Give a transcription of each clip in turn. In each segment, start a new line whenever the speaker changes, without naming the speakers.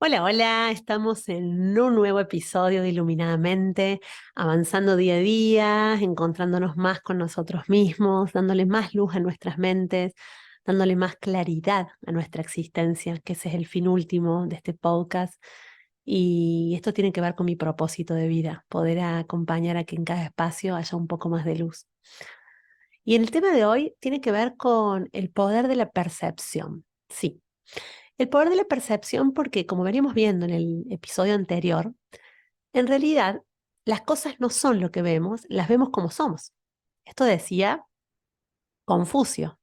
Hola, hola, estamos en un nuevo episodio de Iluminadamente, avanzando día a día, encontrándonos más con nosotros mismos, dándole más luz a nuestras mentes, dándole más claridad a nuestra existencia, que ese es el fin último de este podcast. Y esto tiene que ver con mi propósito de vida, poder acompañar a que en cada espacio haya un poco más de luz. Y en el tema de hoy tiene que ver con el poder de la percepción. Sí. El poder de la percepción porque, como veníamos viendo en el episodio anterior, en realidad las cosas no son lo que vemos, las vemos como somos. Esto decía Confucio,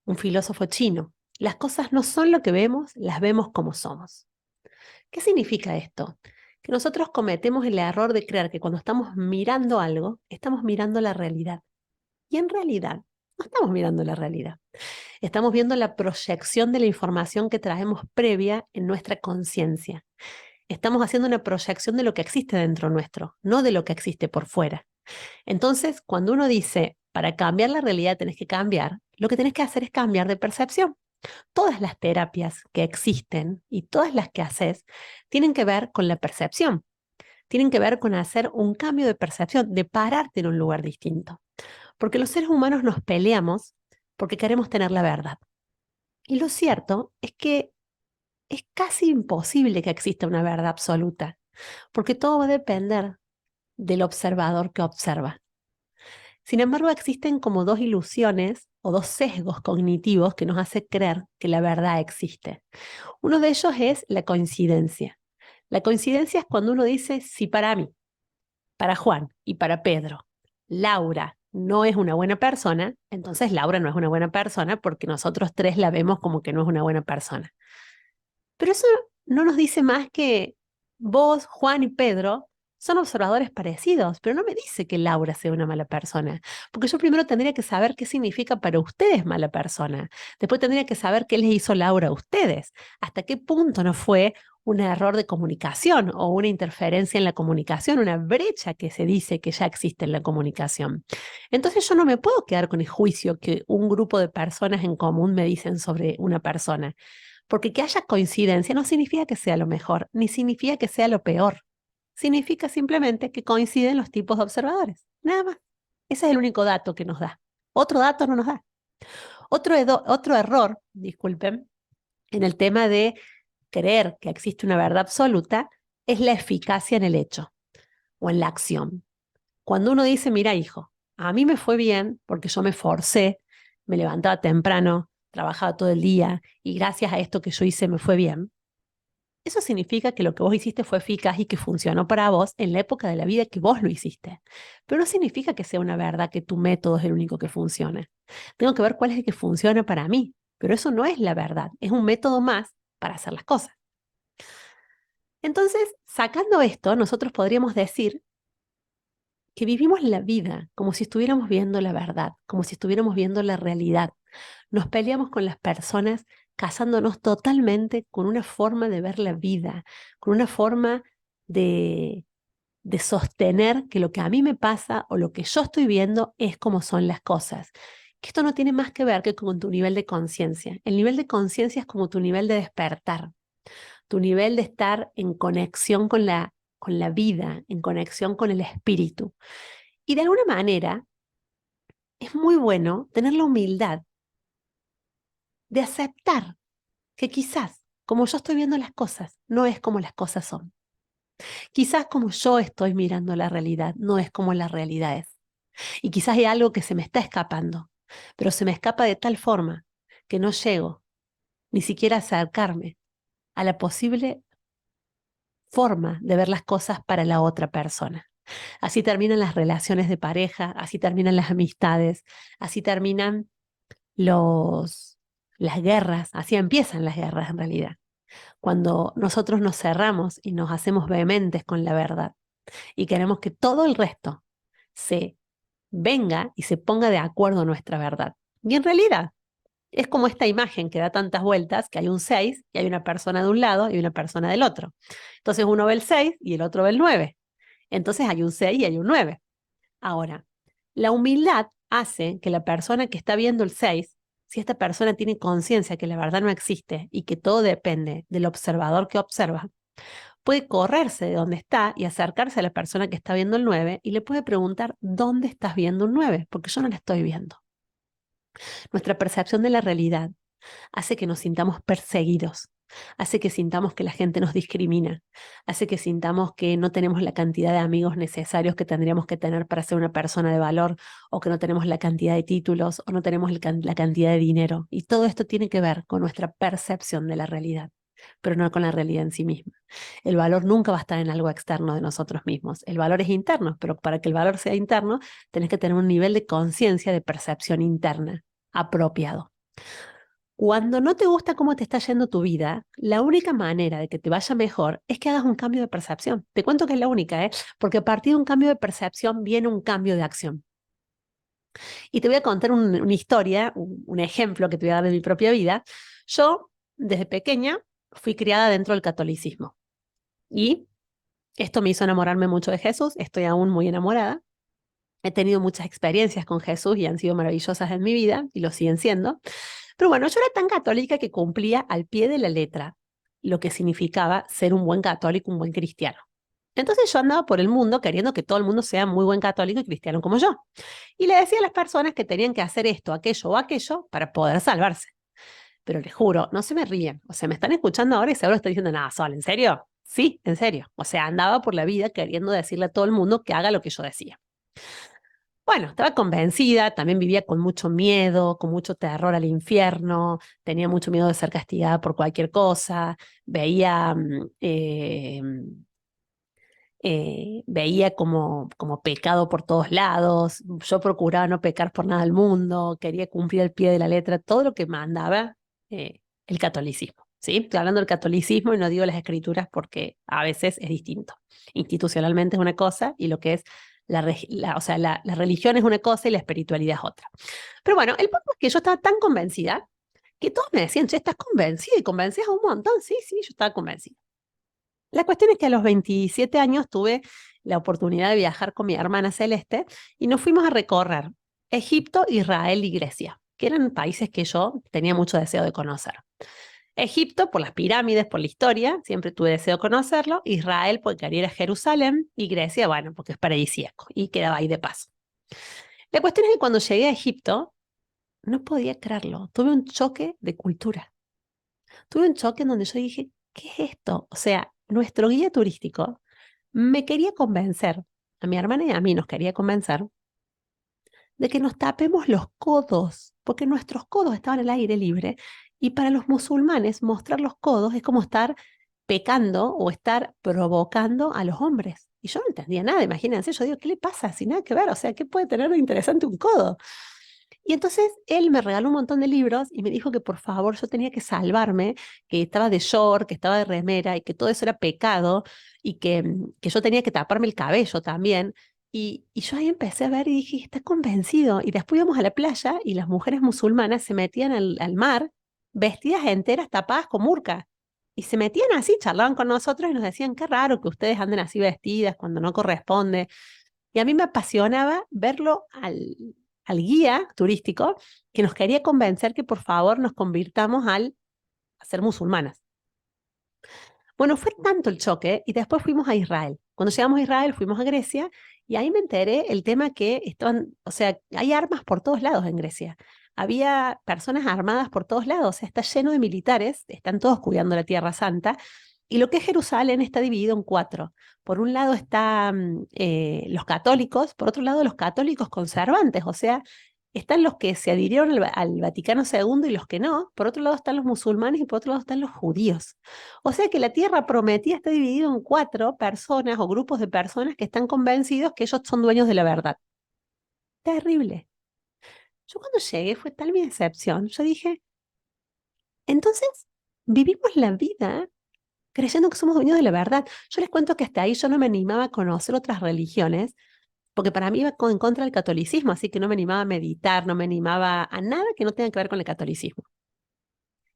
un filósofo chino. Las cosas no son lo que vemos, las vemos como somos. ¿Qué significa esto? Que nosotros cometemos el error de creer que cuando estamos mirando algo, estamos mirando la realidad. Y en realidad, no estamos mirando la realidad. Estamos viendo la proyección de la información que traemos previa en nuestra conciencia. Estamos haciendo una proyección de lo que existe dentro nuestro, no de lo que existe por fuera. Entonces, cuando uno dice, para cambiar la realidad tenés que cambiar, lo que tenés que hacer es cambiar de percepción. Todas las terapias que existen y todas las que haces tienen que ver con la percepción, tienen que ver con hacer un cambio de percepción, de pararte en un lugar distinto. Porque los seres humanos nos peleamos porque queremos tener la verdad. Y lo cierto es que es casi imposible que exista una verdad absoluta, porque todo va a depender del observador que observa. Sin embargo, existen como dos ilusiones o dos sesgos cognitivos que nos hace creer que la verdad existe. Uno de ellos es la coincidencia. La coincidencia es cuando uno dice, si para mí, para Juan y para Pedro, Laura no es una buena persona, entonces Laura no es una buena persona porque nosotros tres la vemos como que no es una buena persona. Pero eso no nos dice más que vos, Juan y Pedro son observadores parecidos, pero no me dice que Laura sea una mala persona, porque yo primero tendría que saber qué significa para ustedes mala persona. Después tendría que saber qué les hizo Laura a ustedes, hasta qué punto no fue un error de comunicación o una interferencia en la comunicación, una brecha que se dice que ya existe en la comunicación. Entonces yo no me puedo quedar con el juicio que un grupo de personas en común me dicen sobre una persona. Porque que haya coincidencia no significa que sea lo mejor, ni significa que sea lo peor. Significa simplemente que coinciden los tipos de observadores. Nada más. Ese es el único dato que nos da. Otro dato no nos da. Otro error, disculpen, en el tema de creer que existe una verdad absoluta es la eficacia en el hecho o en la acción. Cuando uno dice, mira, hijo, a mí me fue bien porque yo me forcé, me levantaba temprano, trabajaba todo el día y gracias a esto que yo hice me fue bien. Eso significa que lo que vos hiciste fue eficaz y que funcionó para vos en la época de la vida que vos lo hiciste. Pero no significa que sea una verdad que tu método es el único que funcione. Tengo que ver cuál es el que funciona para mí, pero eso no es la verdad, es un método más para hacer las cosas. Entonces, sacando esto, nosotros podríamos decir que vivimos la vida como si estuviéramos viendo la verdad, como si estuviéramos viendo la realidad. Nos peleamos con las personas casándonos totalmente con una forma de ver la vida, con una forma de, de sostener que lo que a mí me pasa o lo que yo estoy viendo es como son las cosas. Que esto no tiene más que ver que con tu nivel de conciencia. El nivel de conciencia es como tu nivel de despertar, tu nivel de estar en conexión con la vida, en conexión con el espíritu. Y de alguna manera es muy bueno tener la humildad de aceptar que quizás, como yo estoy viendo las cosas, no es como las cosas son. Quizás como yo estoy mirando la realidad, no es como la realidad es. Y quizás hay algo que se me está escapando, pero se me escapa de tal forma que no llego ni siquiera a acercarme a la posible forma de ver las cosas para la otra persona. Así terminan las relaciones de pareja, así terminan las amistades, así terminan las guerras, así empiezan las guerras en realidad, cuando nosotros nos cerramos y nos hacemos vehementes con la verdad y queremos que todo el resto se venga y se ponga de acuerdo a nuestra verdad. Y en realidad es como esta imagen que da tantas vueltas, que hay un 6 y hay una persona de un lado y una persona del otro. Entonces uno ve el 6 y el otro ve el 9. Entonces hay un 6 y hay un 9. Ahora, la humildad hace que la persona que está viendo el 6 si esta persona tiene conciencia que la verdad no existe y que todo depende del observador que observa, puede correrse de donde está y acercarse a la persona que está viendo el 9 y le puede preguntar, ¿dónde estás viendo un 9? Porque yo no la estoy viendo. Nuestra percepción de la realidad hace que nos sintamos perseguidos, hace que sintamos que la gente nos discrimina, hace que sintamos que no tenemos la cantidad de amigos necesarios que tendríamos que tener para ser una persona de valor, o que no tenemos la cantidad de títulos, o no tenemos la cantidad de dinero. Y todo esto tiene que ver con nuestra percepción de la realidad, pero no con la realidad en sí misma. El valor nunca va a estar en algo externo de nosotros mismos. El valor es interno, pero para que el valor sea interno, tenés que tener un nivel de conciencia, de percepción interna apropiado. Cuando no te gusta cómo te está yendo tu vida, la única manera de que te vaya mejor es que hagas un cambio de percepción. Te cuento que es la única, ¿eh? Porque a partir de un cambio de percepción viene un cambio de acción. Y te voy a contar una historia, un ejemplo que te voy a dar de mi propia vida. Yo, desde pequeña, fui criada dentro del catolicismo. Y esto me hizo enamorarme mucho de Jesús. Estoy aún muy enamorada. He tenido muchas experiencias con Jesús y han sido maravillosas en mi vida y lo siguen siendo. Pero bueno, yo era tan católica que cumplía al pie de la letra lo que significaba ser un buen católico, un buen cristiano. Entonces yo andaba por el mundo queriendo que todo el mundo sea muy buen católico y cristiano como yo. Y le decía a las personas que tenían que hacer esto, aquello o aquello para poder salvarse. Pero les juro, no se me ríen. O sea, me están escuchando ahora y seguro están diciendo, nada, Sol, ¿en serio? Sí, en serio. O sea, andaba por la vida queriendo decirle a todo el mundo que haga lo que yo decía. Bueno, estaba convencida, también vivía con mucho miedo, con mucho terror al infierno, tenía mucho miedo de ser castigada por cualquier cosa, veía, veía como pecado por todos lados, yo procuraba no pecar por nada del mundo, quería cumplir al pie de la letra todo lo que mandaba el catolicismo. ¿Sí? Estoy hablando del catolicismo y no digo las escrituras porque a veces es distinto. Institucionalmente es una cosa y lo que es o sea, la religión es una cosa y la espiritualidad es otra. Pero bueno, el punto es que yo estaba tan convencida que todos me decían, che, ¿estás convencida? Y convencías a un montón. Sí, sí, yo estaba convencida. La cuestión es que a los 27 años tuve la oportunidad de viajar con mi hermana Celeste y nos fuimos a recorrer Egipto, Israel y Grecia, que eran países que yo tenía mucho deseo de conocer. Egipto por las pirámides, por la historia, siempre tuve deseo de conocerlo. Israel porque quería ir a Jerusalén y Grecia, bueno, porque es paradisíaco y quedaba ahí de paso. La cuestión es que cuando llegué a Egipto, no podía creerlo. Tuve un choque de cultura. Tuve un choque en donde yo dije, ¿qué es esto? O sea, nuestro guía turístico me quería convencer, a mi hermana y a mí nos quería convencer de que nos tapemos los codos, porque nuestros codos estaban al aire libre y para los musulmanes mostrar los codos es como estar pecando o estar provocando a los hombres. Y yo no entendía nada, imagínense, yo digo, ¿qué le pasa? Sin nada que ver, o sea, ¿qué puede tener de interesante un codo? Y entonces él me regaló un montón de libros y me dijo que por favor yo tenía que salvarme, que estaba de short, que estaba de remera y que todo eso era pecado y que yo tenía que taparme el cabello también. Y yo ahí empecé a ver y dije, está convencido. Y después íbamos a la playa y las mujeres musulmanas se metían al mar vestidas enteras tapadas con burka. Y se metían así, charlaban con nosotros y nos decían, qué raro que ustedes anden así vestidas cuando no corresponde. Y a mí me apasionaba verlo al guía turístico que nos quería convencer que por favor nos convirtamos a ser musulmanas. Bueno, fue tanto el choque y después fuimos a Israel. Cuando llegamos a Israel fuimos a Grecia y ahí me enteré el tema que estaban, o sea, hay armas por todos lados en Grecia. Había personas armadas por todos lados, o sea, está lleno de militares, están todos cuidando la Tierra Santa. Y lo que es Jerusalén está dividido en cuatro. Por un lado están los católicos, por otro lado los católicos conservantes, o sea, están los que se adhirieron al Vaticano II y los que no. Por otro lado están los musulmanes y por otro lado están los judíos. O sea que la tierra prometida está dividida en cuatro personas o grupos de personas que están convencidos que ellos son dueños de la verdad. Terrible. Yo cuando llegué fue tal mi decepción. Yo dije, entonces vivimos la vida creyendo que somos dueños de la verdad. Yo les cuento que hasta ahí yo no me animaba a conocer otras religiones, porque para mí iba en contra del catolicismo, así que no me animaba a meditar, no me animaba a nada que no tenga que ver con el catolicismo.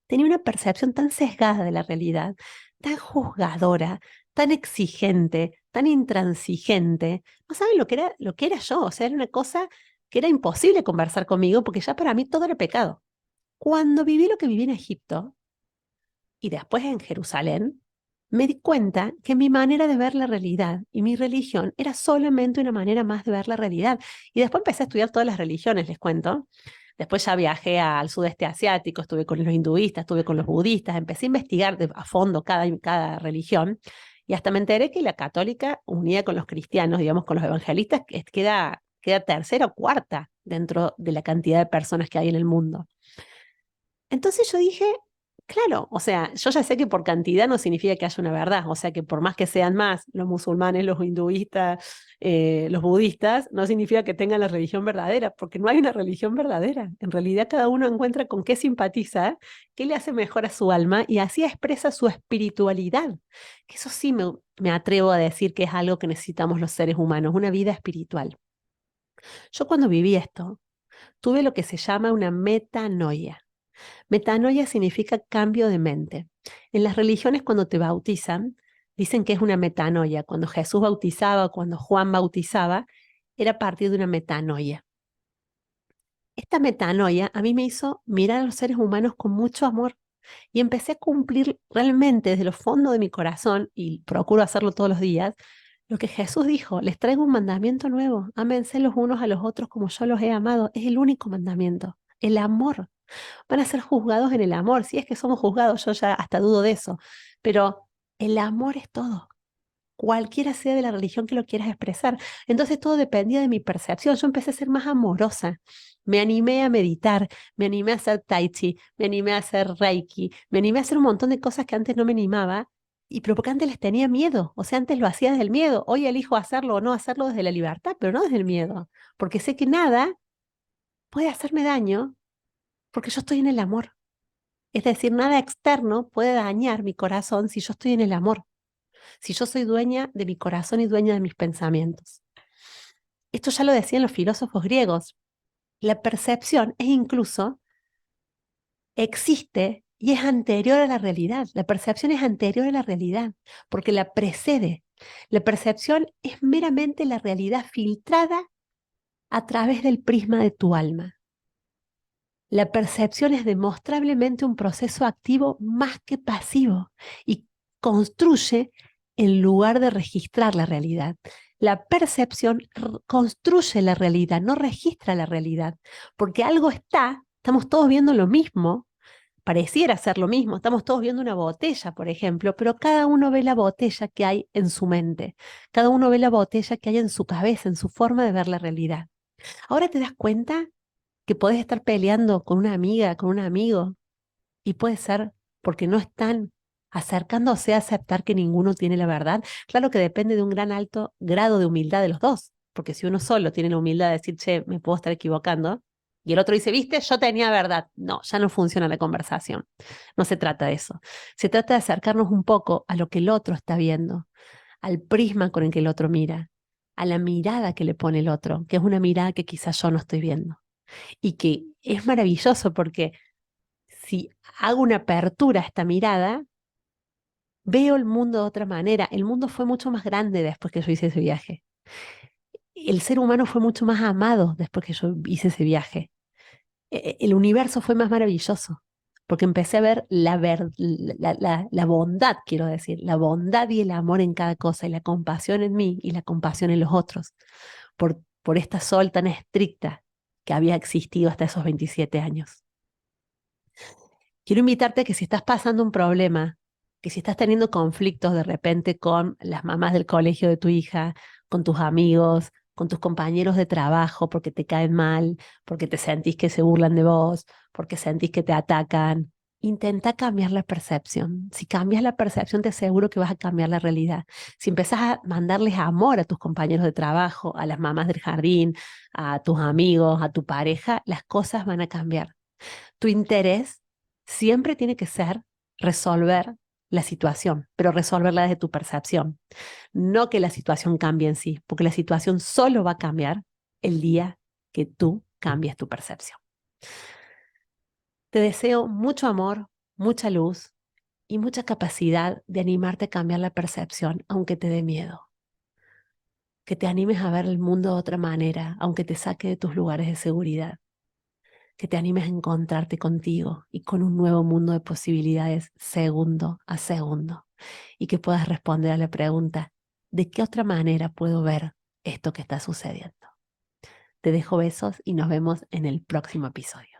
Tenía una percepción tan sesgada de la realidad, tan juzgadora, tan exigente, tan intransigente. No saben lo que era yo, o sea, era una cosa que era imposible conversar conmigo porque ya para mí todo era pecado. Cuando viví lo que viví en Egipto y después en Jerusalén, me di cuenta que mi manera de ver la realidad y mi religión era solamente una manera más de ver la realidad. Y después empecé a estudiar todas las religiones, les cuento. Después ya viajé al sudeste asiático, estuve con los hinduistas, estuve con los budistas, empecé a investigar a fondo cada religión y hasta me enteré que la católica, unida con los cristianos, digamos, con los evangelistas, queda tercera o cuarta dentro de la cantidad de personas que hay en el mundo. Entonces yo dije, claro, o sea, yo ya sé que por cantidad no significa que haya una verdad, o sea que por más que sean más los musulmanes, los hinduistas, los budistas, no significa que tengan la religión verdadera, porque no hay una religión verdadera. En realidad cada uno encuentra con qué simpatiza, qué le hace mejor a su alma y así expresa su espiritualidad. Que eso sí me atrevo a decir que es algo que necesitamos los seres humanos, una vida espiritual. Yo cuando viví esto, tuve lo que se llama una metanoia. Metanoia significa cambio de mente. En las religiones cuando te bautizan, dicen que es una metanoia. Cuando Jesús bautizaba, cuando Juan bautizaba, era a partir de una metanoia. Esta metanoia a mí me hizo mirar a los seres humanos con mucho amor y empecé a cumplir realmente desde los fondos de mi corazón, y procuro hacerlo todos los días, lo que Jesús dijo: les traigo un mandamiento nuevo, ámense los unos a los otros como yo los he amado. Es el único mandamiento, el amor. Van a ser juzgados en el amor. Si es que somos juzgados, yo ya hasta dudo de eso. Pero el amor es todo, cualquiera sea de la religión que lo quieras expresar. Entonces todo dependía de mi percepción. Yo empecé a ser más amorosa. Me animé a meditar, me animé a hacer tai chi, me animé a hacer reiki, me animé a hacer un montón de cosas que antes no me animaba. Y pero porque antes les tenía miedo, o sea, antes lo hacía desde el miedo. Hoy elijo hacerlo o no hacerlo desde la libertad, pero no desde el miedo, porque sé que nada puede hacerme daño porque yo estoy en el amor. Es decir, nada externo puede dañar mi corazón si yo estoy en el amor, si yo soy dueña de mi corazón y dueña de mis pensamientos. Esto ya lo decían los filósofos griegos. La percepción es incluso, existe y es anterior a la realidad. La percepción es anterior a la realidad porque la precede. La percepción es meramente la realidad filtrada a través del prisma de tu alma. La percepción es demostrablemente un proceso activo más que pasivo y construye en lugar de registrar la realidad. La percepción construye la realidad, no registra la realidad, porque algo está, estamos todos viendo lo mismo, pareciera ser lo mismo, estamos todos viendo una botella, por ejemplo, pero cada uno ve la botella que hay en su mente, cada uno ve la botella que hay en su cabeza, en su forma de ver la realidad. Ahora te das cuenta que podés estar peleando con una amiga, con un amigo, y puede ser porque no están acercándose a aceptar que ninguno tiene la verdad. Claro que depende de un gran alto grado de humildad de los dos, porque si uno solo tiene la humildad de decir, che, me puedo estar equivocando, y el otro dice, viste, yo tenía verdad. No, ya no funciona la conversación. No se trata de eso. Se trata de acercarnos un poco a lo que el otro está viendo, al prisma con el que el otro mira, a la mirada que le pone el otro, que es una mirada que quizás yo no estoy viendo y que es maravilloso porque si hago una apertura a esta mirada, veo el mundo de otra manera. El mundo fue mucho más grande después que yo hice ese viaje. El ser humano fue mucho más amado después que yo hice ese viaje. El universo fue más maravilloso porque empecé a ver la bondad, quiero decir, la bondad y el amor en cada cosa y la compasión en mí y la compasión en los otros por esta sol tan estricta que había existido hasta esos 27 años. Quiero invitarte a que si estás pasando un problema, que si estás teniendo conflictos de repente con las mamás del colegio de tu hija, con tus amigos, con tus compañeros de trabajo, porque te caen mal, porque te sentís que se burlan de vos, porque sentís que te atacan, intenta cambiar la percepción. Si cambias la percepción, te aseguro que vas a cambiar la realidad. Si empezás a mandarles amor a tus compañeros de trabajo, a las mamás del jardín, a tus amigos, a tu pareja, las cosas van a cambiar. Tu interés siempre tiene que ser resolver la situación, pero resolverla desde tu percepción. No que la situación cambie en sí, porque la situación solo va a cambiar el día que tú cambies tu percepción. Te deseo mucho amor, mucha luz y mucha capacidad de animarte a cambiar la percepción, aunque te dé miedo. Que te animes a ver el mundo de otra manera, aunque te saque de tus lugares de seguridad. que te animes a encontrarte contigo y con un nuevo mundo de posibilidades segundo a segundo y que puedas responder a la pregunta, ¿de qué otra manera puedo ver esto que está sucediendo? Te dejo besos y nos vemos en el próximo episodio.